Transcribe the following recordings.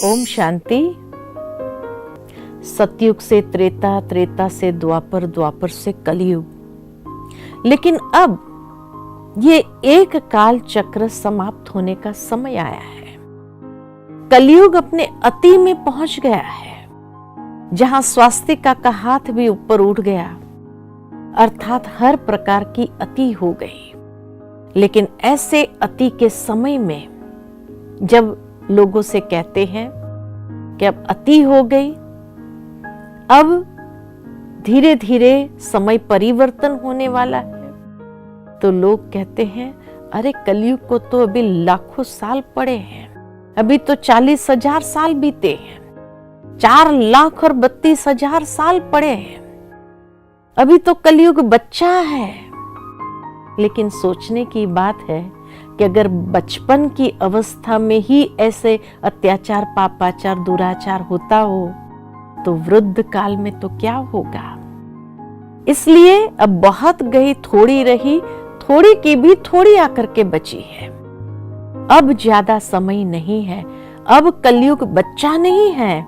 ओम शांति। सतयुग से त्रेता, त्रेता से द्वापर, द्वापर से कलयुग। लेकिन अब ये एक काल चक्र समाप्त होने का समय आया है। कलयुग अपने अति में पहुंच गया है, जहां स्वास्तिका का हाथ भी ऊपर उठ गया, अर्थात हर प्रकार की अति हो गई। लेकिन ऐसे अति के समय में जब लोगों से कहते हैं कि अब अति हो गई, अब धीरे धीरे समय परिवर्तन होने वाला है, तो लोग कहते हैं अरे कलयुग को तो अभी लाखों साल पड़े हैं, अभी तो 40,000 साल बीते हैं, 4,32,000 साल पड़े हैं, अभी तो कलयुग बच्चा है। लेकिन सोचने की बात है कि अगर बचपन की अवस्था में ही ऐसे अत्याचार, पापाचार, दुराचार होता हो तो वृद्ध काल में तो क्या होगा। इसलिए अब बहुत गई थोड़ी रही, थोड़ी की भी थोड़ी आकर के बची है। अब ज्यादा समय नहीं है, अब कलयुग बच्चा नहीं है,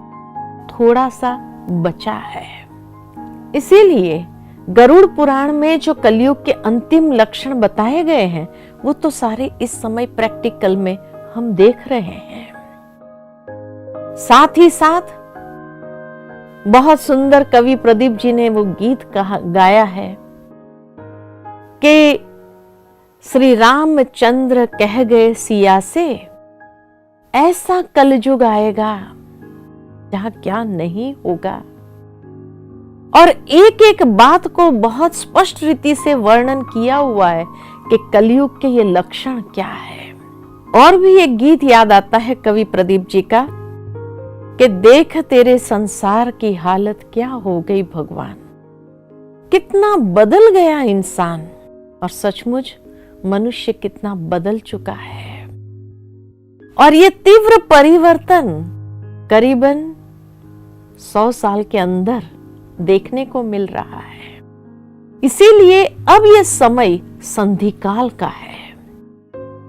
थोड़ा सा बचा है। इसीलिए गरुड़ पुराण में जो कलयुग के अंतिम लक्षण बताए गए हैं वो तो सारे इस समय प्रैक्टिकल में हम देख रहे हैं। साथ ही साथ बहुत सुंदर कवि प्रदीप जी ने वो गीत गाया है कि श्री रामचंद्र कह गए सिया से, ऐसा कलयुग आएगा जहां क्या नहीं होगा। और एक एक बात को बहुत स्पष्ट रीति से वर्णन किया हुआ है कि कलयुग के ये लक्षण क्या है। और भी एक गीत याद आता है कवि प्रदीप जी का कि देख तेरे संसार की हालत क्या हो गई भगवान, कितना बदल गया इंसान। और सचमुच मनुष्य कितना बदल चुका है। और ये तीव्र परिवर्तन करीबन 100 साल के अंदर देखने को मिल रहा है। इसीलिए अब यह समय संधिकाल का है,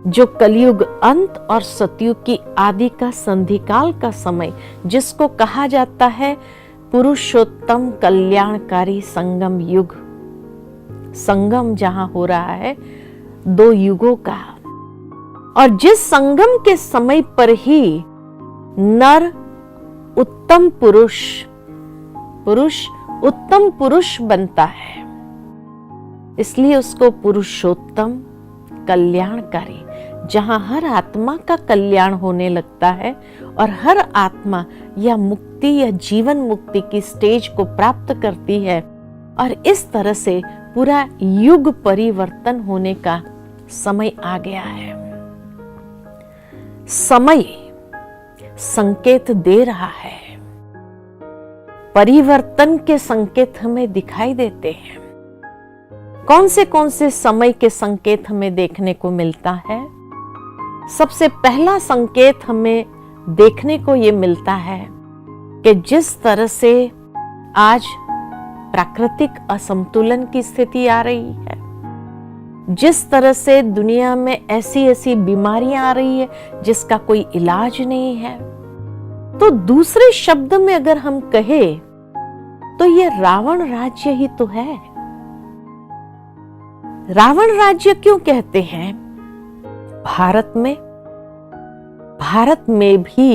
जो कलयुग अंत और सतयुग की आदि का संधिकाल का समय, जिसको कहा जाता है पुरुषोत्तम कल्याणकारी संगम युग। संगम जहां हो रहा है दो युगों का, और जिस संगम के समय पर ही नर उत्तम पुरुष उत्तम पुरुष बनता है, इसलिए उसको पुरुषोत्तम कल्याणकारी, जहां हर आत्मा का कल्याण होने लगता है और हर आत्मा या मुक्ति या जीवन मुक्ति की स्टेज को प्राप्त करती है। और इस तरह से पूरा युग परिवर्तन होने का समय आ गया है। समय संकेत दे रहा है, परिवर्तन के संकेत हमें दिखाई देते हैं। कौन से समय के संकेत हमें देखने को मिलता है? सबसे पहला संकेत हमें देखने को ये मिलता है कि जिस तरह से आज प्राकृतिक असंतुलन की स्थिति आ रही है, जिस तरह से दुनिया में ऐसी ऐसी बीमारियां आ रही है जिसका कोई इलाज नहीं है, तो दूसरे शब्द में अगर हम कहें तो ये रावण राज्य ही तो है। रावण राज्य क्यों कहते हैं? भारत में भी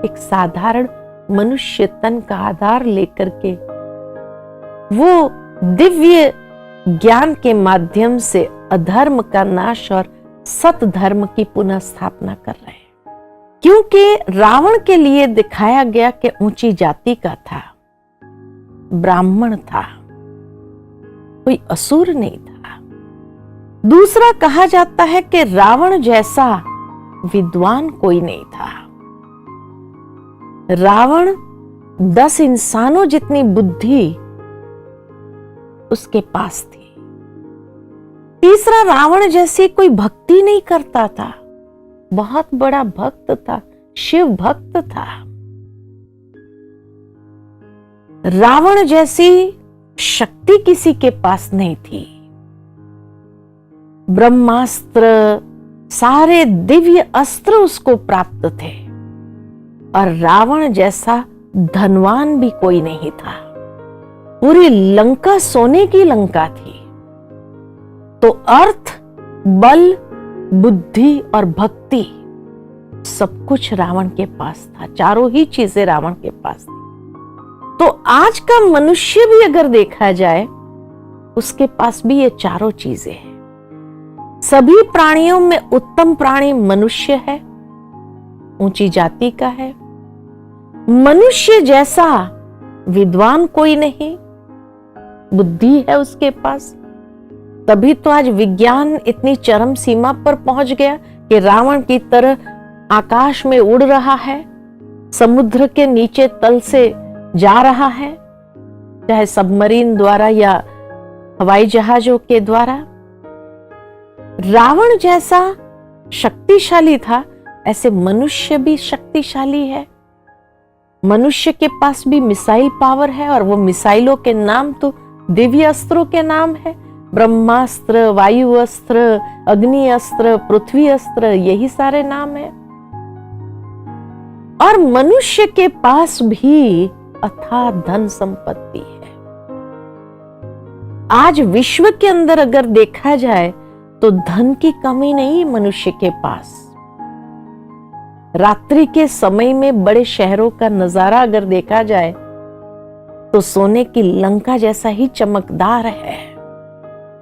एक साधारण मनुष्य तन का आधार लेकर के वो दिव्य ज्ञान के माध्यम से अधर्म का नाश और सत धर्म की पुनः स्थापना कर रहे हैं। क्योंकि रावण के लिए दिखाया गया कि ऊंची जाति का था, ब्राह्मण था, कोई असुर नहीं था। दूसरा कहा जाता है कि रावण जैसा विद्वान कोई नहीं था। रावण 10 इंसानों जितनी बुद्धि उसके पास थी। तीसरा, रावण जैसी कोई भक्ति नहीं करता था, बहुत बड़ा भक्त था, शिव भक्त था। रावण जैसी शक्ति किसी के पास नहीं थी। ब्रह्मास्त्र, सारे दिव्य अस्त्र उसको प्राप्त थे, और रावण जैसा धनवान भी कोई नहीं था। पूरी लंका सोने की लंका थी। तो अर्थ, बल, बुद्धि और भक्ति सब कुछ रावण के पास था। चारों ही चीजें रावण के पास थी। तो आज का मनुष्य भी अगर देखा जाए, उसके पास भी ये चारों चीजें हैं। सभी प्राणियों में उत्तम प्राणी मनुष्य है, ऊंची जाति का है। मनुष्य जैसा विद्वान कोई नहीं, बुद्धि है उसके पास। तभी तो आज विज्ञान इतनी चरम सीमा पर पहुंच गया कि रावण की तरह आकाश में उड़ रहा है, समुद्र के नीचे तल से जा रहा है, चाहे सबमरीन द्वारा या हवाई जहाजों के द्वारा। रावण जैसा शक्तिशाली था, ऐसे मनुष्य भी शक्तिशाली है। मनुष्य के पास भी मिसाइल पावर है, और वो मिसाइलों के नाम तो दिव्य अस्त्रों के नाम है। ब्रह्मास्त्र, वायु अस्त्र, अग्नि अस्त्र, पृथ्वी अस्त्र, यही सारे नाम है। और मनुष्य के पास भी अथाह धन संपत्ति है। आज विश्व के अंदर अगर देखा जाए तो धन की कमी नहीं मनुष्य के पास। रात्रि के समय में बड़े शहरों का नजारा अगर देखा जाए तो सोने की लंका जैसा ही चमकदार है।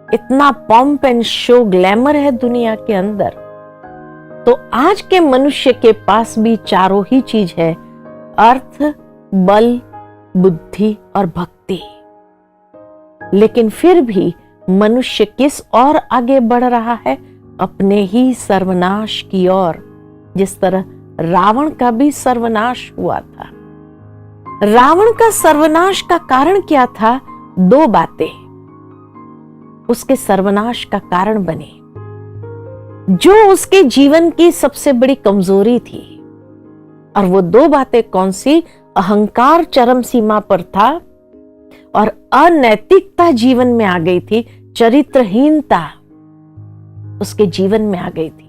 इतना पॉम्प एंड शो, ग्लैमर है दुनिया के अंदर। तो आज के मनुष्य के पास भी चारों ही चीज है, अर्थ, बल, बुद्धि और भक्ति। लेकिन फिर भी मनुष्य किस ओर आगे बढ़ रहा है? अपने ही सर्वनाश की ओर। जिस तरह रावण का भी सर्वनाश हुआ था। रावण का सर्वनाश का कारण क्या था? दो बातें उसके सर्वनाश का कारण बनी, जो उसके जीवन की सबसे बड़ी कमजोरी थी। और वो दो बातें कौन सी? अहंकार चरम सीमा पर था और अनैतिकता जीवन में आ गई थी। चरित्रहीनता उसके जीवन में आ गई थी,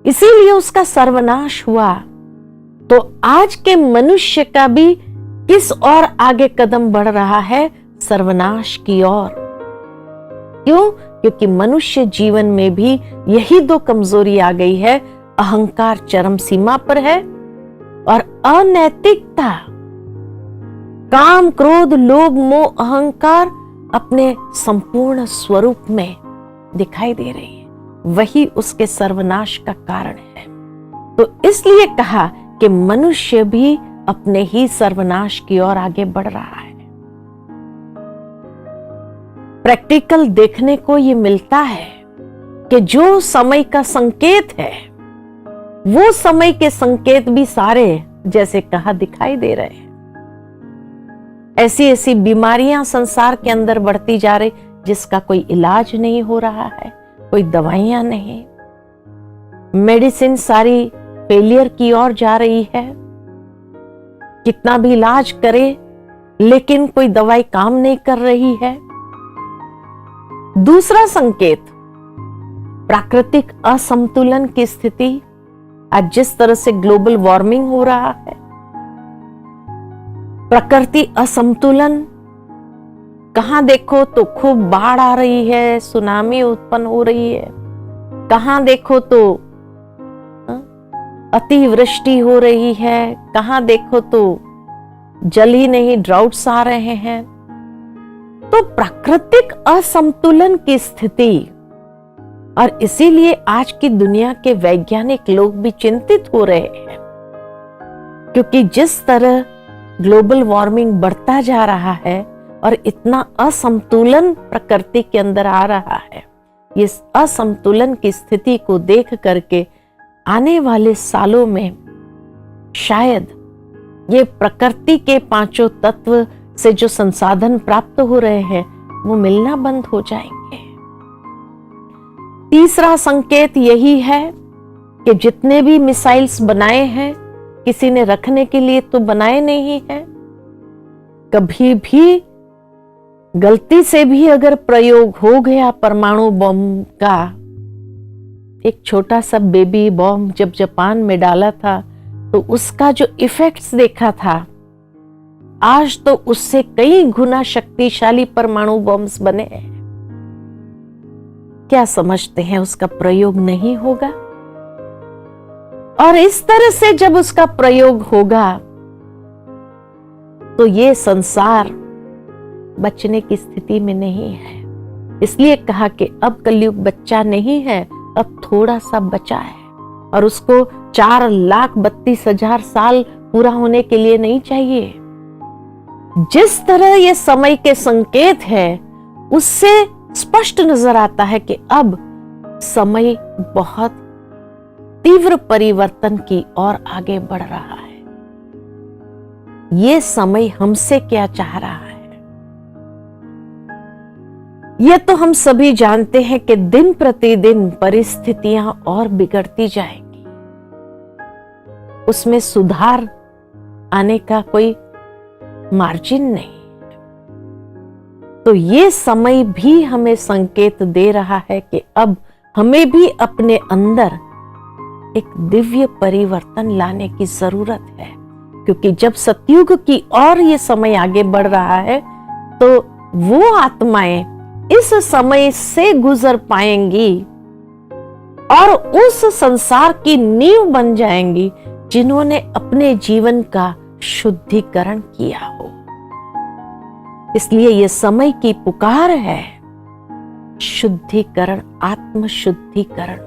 इसीलिए उसका सर्वनाश हुआ। तो आज के मनुष्य का भी किस ओर आगे कदम बढ़ रहा है? सर्वनाश की ओर। क्यों? क्योंकि मनुष्य जीवन में भी यही दो कमजोरी आ गई है। अहंकार चरम सीमा पर है और अनैतिकता, काम, क्रोध, लोभ, मोह, अहंकार अपने संपूर्ण स्वरूप में दिखाई दे रही है। वही उसके सर्वनाश का कारण है। तो इसलिए कहा कि मनुष्य भी अपने ही सर्वनाश की ओर आगे बढ़ रहा है। प्रैक्टिकल देखने को ये मिलता है कि जो समय का संकेत है, वो समय के संकेत भी सारे जैसे कहा दिखाई दे रहे हैं। ऐसी ऐसी बीमारियां संसार के अंदर बढ़ती जा रही, जिसका कोई इलाज नहीं हो रहा है, कोई दवाइयां नहीं। मेडिसिन सारी फेलियर की ओर जा रही है। कितना भी इलाज करे लेकिन कोई दवाई काम नहीं कर रही है। दूसरा संकेत, प्राकृतिक असंतुलन की स्थिति। आज जिस तरह से ग्लोबल वार्मिंग हो रहा है, प्रकृति असंतुलन, कहां देखो तो खूब बाढ़ आ रही है, सुनामी उत्पन्न हो रही है, कहां देखो तो अतिवृष्टि हो रही है, कहां देखो तो जल ही नहीं, ड्राउट्स आ रहे हैं। तो प्राकृतिक असंतुलन की स्थिति, और इसीलिए आज की दुनिया के वैज्ञानिक लोग भी चिंतित हो रहे हैं, क्योंकि जिस तरह ग्लोबल वार्मिंग बढ़ता जा रहा है और इतना असंतुलन प्रकृति के अंदर आ रहा है, इस असंतुलन की स्थिति को देख करके आने वाले सालों में शायद ये प्रकृति के पांचों तत्व से जो संसाधन प्राप्त हो रहे हैं वो मिलना बंद हो जाएंगे। तीसरा संकेत यही है कि जितने भी मिसाइल्स बनाए हैं, किसी ने रखने के लिए तो बनाए नहीं है। कभी भी गलती से भी अगर प्रयोग हो गया परमाणु बम का, एक छोटा सा बेबी बॉम्ब जब जापान में डाला था तो उसका जो इफेक्ट्स देखा था, आज तो उससे कई गुना शक्तिशाली परमाणु बॉम्ब्स बने हैं। क्या समझते हैं उसका प्रयोग नहीं होगा? और इस तरह से जब उसका प्रयोग होगा तो ये संसार बचने की स्थिति में नहीं है। इसलिए कहा कि अब कलयुग बच्चा नहीं है, अब थोड़ा सा बचा है, और उसको 4,32,000 साल पूरा होने के लिए नहीं चाहिए। जिस तरह ये समय के संकेत है उससे स्पष्ट नजर आता है कि अब समय बहुत तीव्र परिवर्तन की ओर आगे बढ़ रहा है। ये समय हमसे क्या चाह रहा है? ये तो हम सभी जानते हैं कि दिन प्रतिदिन परिस्थितियां और बिगड़ती जाएंगी, उसमें सुधार आने का कोई मार्जिन नहीं। तो ये समय भी हमें संकेत दे रहा है कि अब हमें भी अपने अंदर एक दिव्य परिवर्तन लाने की जरूरत है, क्योंकि जब सतयुग की ओर ये समय आगे बढ़ रहा है तो वो आत्माएं इस समय से गुजर पाएंगी और उस संसार की नींव बन जाएंगी जिन्होंने अपने जीवन का शुद्धिकरण किया हो। इसलिए यह समय की पुकार है, शुद्धिकरण, आत्म शुद्धिकरण।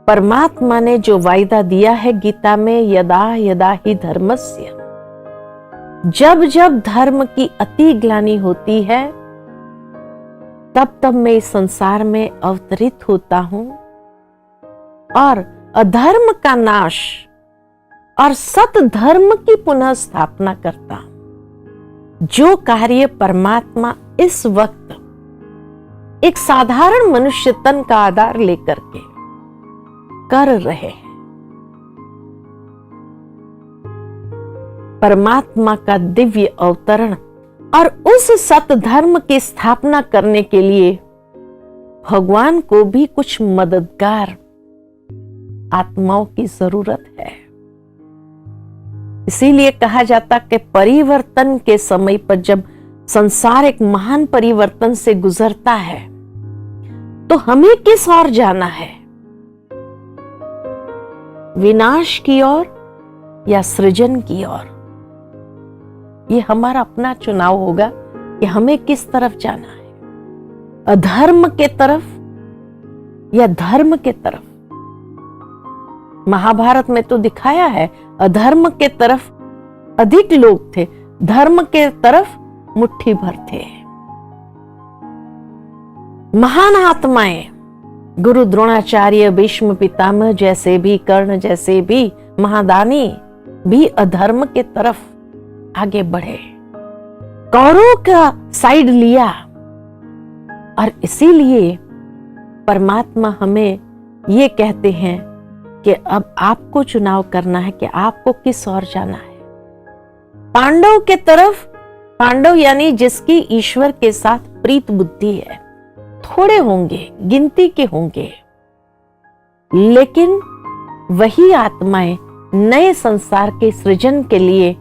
परमात्मा ने जो वायदा दिया है गीता में, यदा यदा ही धर्मस्य, जब जब धर्म की अति ग्लानि होती है तब तब मैं इस संसार में अवतरित होता हूं और अधर्म का नाश और सत धर्म की पुनः स्थापना करता हूं। जो कार्य परमात्मा इस वक्त एक साधारण मनुष्य तन का आधार लेकर के कर रहे हैं, परमात्मा का दिव्य अवतरण और उस सत धर्म की स्थापना करने के लिए भगवान को भी कुछ मददगार आत्माओं की जरूरत है। इसीलिए कहा जाता कि परिवर्तन के समय पर जब संसार एक महान परिवर्तन से गुजरता है तो हमें किस ओर जाना है? विनाश की ओर या सृजन की ओर? ये हमारा अपना चुनाव होगा कि हमें किस तरफ जाना है, अधर्म के तरफ या धर्म के तरफ। महाभारत में तो दिखाया है अधर्म के तरफ अधिक लोग थे, धर्म के तरफ मुट्ठी भर थे। महान आत्माएं गुरु द्रोणाचार्य, भीष्म पितामह जैसे भी, कर्ण जैसे भी महादानी भी अधर्म के तरफ आगे बढ़े, कौरवों का साइड लिया। और इसीलिए परमात्मा हमें ये कहते हैं कि अब आपको चुनाव करना है कि आपको किस ओर जाना है। पांडव के तरफ, पांडव यानी जिसकी ईश्वर के साथ प्रीत बुद्धि है, थोड़े होंगे, गिनती के होंगे, लेकिन वही आत्माएं नए संसार के सृजन के लिए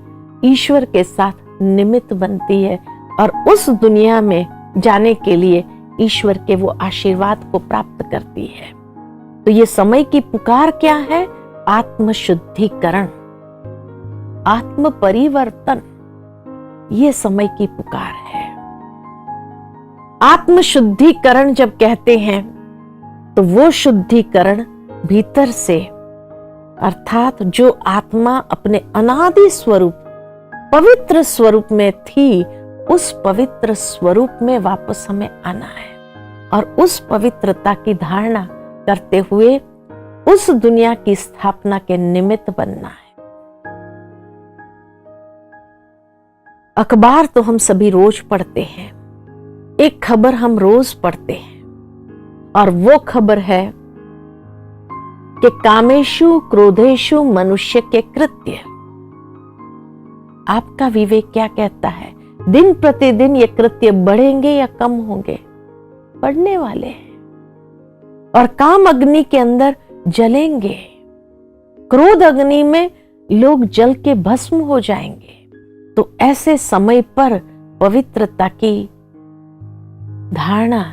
ईश्वर के साथ निमित्त बनती है और उस दुनिया में जाने के लिए ईश्वर के वो आशीर्वाद को प्राप्त करती है। तो ये समय की पुकार क्या है? आत्म शुद्धिकरण, आत्म परिवर्तन, ये समय की पुकार है। आत्म शुद्धिकरण जब कहते हैं तो वो शुद्धिकरण भीतर से, अर्थात जो आत्मा अपने अनादि स्वरूप, पवित्र स्वरूप में थी, उस पवित्र स्वरूप में वापस हमें आना है और उस पवित्रता की धारणा करते हुए उस दुनिया की स्थापना के निमित्त बनना है। अखबार तो हम सभी रोज पढ़ते हैं, एक खबर हम रोज पढ़ते हैं और वो खबर है कि कामेशु क्रोधेशु मनुष्य के कृत्य। आपका विवेक क्या कहता है? दिन प्रतिदिन ये कृत्य बढ़ेंगे या कम होंगे? बढ़ने वाले हैं। और काम अग्नि के अंदर जलेंगे, क्रोध अग्नि में लोग जल के भस्म हो जाएंगे। तो ऐसे समय पर पवित्रता की धारणा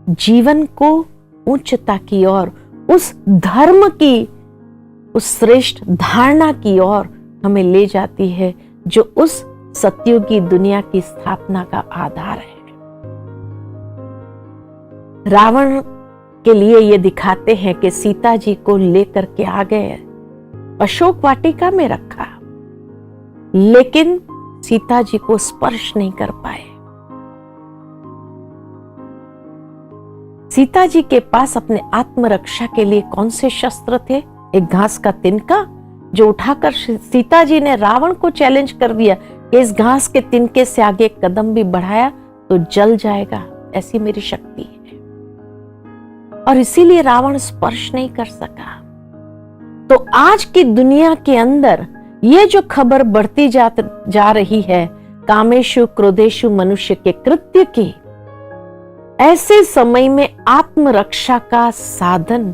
जीवन को उच्चता की ओर, उस धर्म की, उस श्रेष्ठ धारणा की ओर हमें ले जाती है जो उस सतयुगी दुनिया की स्थापना का आधार है। रावण के लिए ये दिखाते हैं कि सीता जी को लेकर के आ गए, अशोक वाटिका में रखा, लेकिन सीता जी को स्पर्श नहीं कर पाए। सीता जी के पास अपने आत्मरक्षा के लिए कौन से शस्त्र थे? एक घास का तिनका जो उठाकर सीता जी ने रावण को चैलेंज कर दिया कि इस घास के तिनके से आगे एक कदम भी बढ़ाया तो जल जाएगा, ऐसी मेरी शक्ति है। और इसीलिए रावण स्पर्श नहीं कर सका। तो आज की दुनिया के अंदर ये जो खबर बढ़ती जा रही है कामेशु क्रोधेशु मनुष्य के कृत्य की, ऐसे समय में आत्मरक्षा का साधन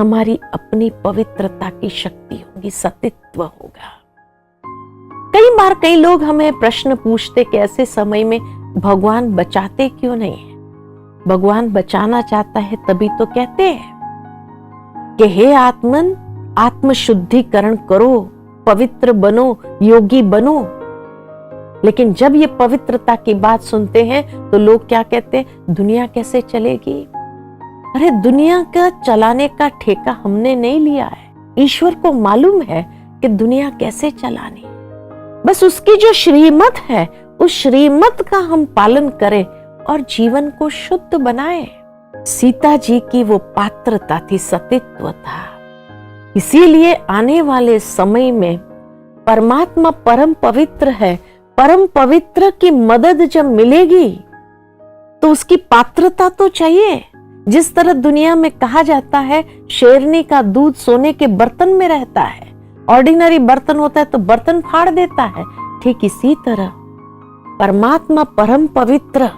हमारी अपनी पवित्रता की शक्ति होगी, सतीत्व होगा। कई बार कई लोग हमें प्रश्न पूछते कि ऐसे समय में भगवान बचाते क्यों नहीं है? भगवान बचाना चाहता है तभी तो कहते हैं कि हे आत्मन, आत्मशुद्धिकरण करो, पवित्र बनो, योगी बनो। लेकिन जब ये पवित्रता की बात सुनते हैं तो लोग क्या कहते हैं? दुनिया कैसे चलेगी? अरे दुनिया का चलाने का ठेका हमने नहीं लिया है, ईश्वर को मालूम है कि दुनिया कैसे चलानी। बस उसकी जो श्रीमत है उस श्रीमत का हम पालन करें और जीवन को शुद्ध बनाएं। सीता जी की वो पात्रता थी, सतीत्व था। इसीलिए आने वाले समय में परमात्मा परम पवित्र है, परम पवित्र की मदद जब मिलेगी तो उसकी पात्रता तो चाहिए। जिस तरह दुनिया में कहा जाता है शेरनी का दूध सोने के बर्तन में रहता है, ऑर्डिनरी बर्तन होता है तो बर्तन फाड़ देता है, ठीक इसी तरह परमात्मा परम पवित्र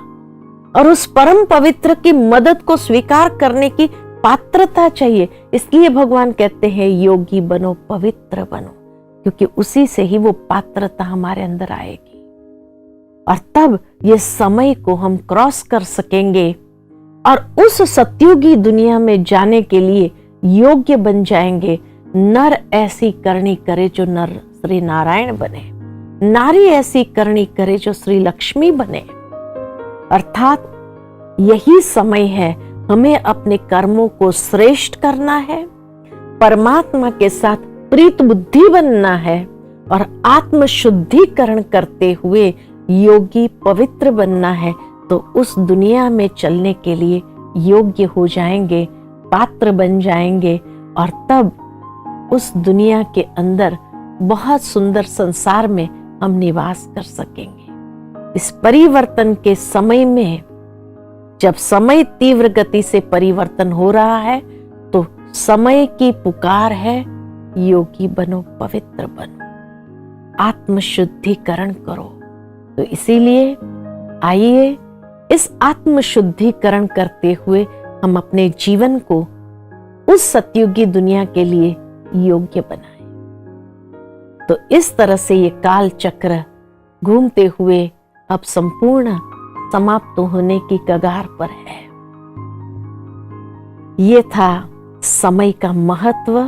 और उस परम पवित्र की मदद को स्वीकार करने की पात्रता चाहिए। इसलिए भगवान कहते हैं योगी बनो, पवित्र बनो, क्योंकि उसी से ही वो पात्रता हमारे अंदर आएगी और तब ये समय को हम क्रॉस कर सकेंगे और उस सतयुगी दुनिया में जाने के लिए योग्य बन जाएंगे। नर ऐसी करनी करे जो नर श्री नारायण बने, नारी ऐसी करनी करे जो श्री लक्ष्मी बने। अर्थात यही समय है हमें अपने कर्मों को श्रेष्ठ करना है, परमात्मा के साथ प्रीत बुद्धि बनना है और आत्मशुद्धिकरण करते हुए योगी पवित्र बनना है। तो उस दुनिया में चलने के लिए योग्य हो जाएंगे, पात्र बन जाएंगे और तब उस दुनिया के अंदर बहुत सुंदर संसार में हम निवास कर सकेंगे। इस परिवर्तन के समय में जब समय तीव्र गति से परिवर्तन हो रहा है तो समय की पुकार है योगी बनो, पवित्र बनो, आत्मशुद्धिकरण करो। तो इसीलिए आइए इस आत्मशुद्धिकरण करते हुए हम अपने जीवन को उस सतयुगी दुनिया के लिए योग्य बनाएं। तो इस तरह से ये काल चक्र घूमते हुए अब संपूर्ण समाप्त होने की कगार पर है। ये था समय का महत्व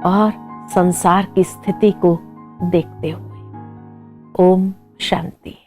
और संसार की स्थिति को देखते हुए। ओम शांति।